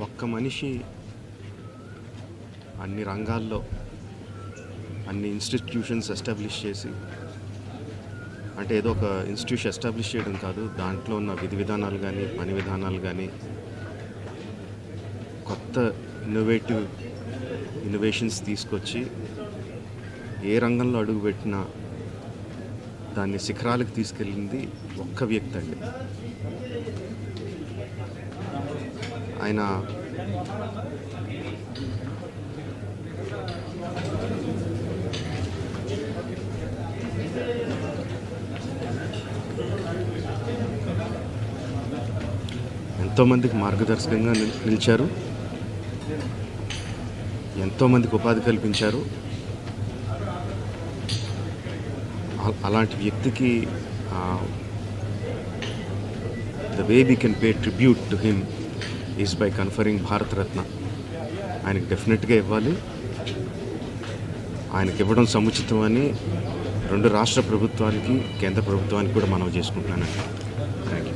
ఒక్క మనిషి అన్ని రంగాల్లో అన్ని ఇన్స్టిట్యూషన్స్ ఎస్టాబ్లిష్ చేసి, అంటే ఏదో ఒక ఇన్స్టిట్యూషన్ ఎస్టాబ్లిష్ చేయడం కాదు, దాంట్లో ఉన్న విధి విధానాలు కానీ పని విధానాలు కానీ కొత్త ఇన్నోవేషన్స్ తీసుకొచ్చి ఏ రంగంలో అడుగుపెట్టినా దాన్ని శిఖరాలకు తీసుకెళ్ళింది ఒక్క వ్యక్తి అండి. ఆయన ఎంతోమందికి మార్గదర్శకంగా నిలిచారు, ఎంతోమందికి ఉపాధి కల్పించారు. అలాంటి వ్యక్తికి the way we can pay tribute to him is by conferring Bharat Ratna. ఆయనకి డెఫినెట్గా ఇవ్వాలి. ఆయనకి ఇవ్వడం సముచితమని రెండు రాష్ట్ర ప్రభుత్వానికి కేంద్ర ప్రభుత్వానికి కూడా మనవి చేసుకుంటున్నానండి. Thank you.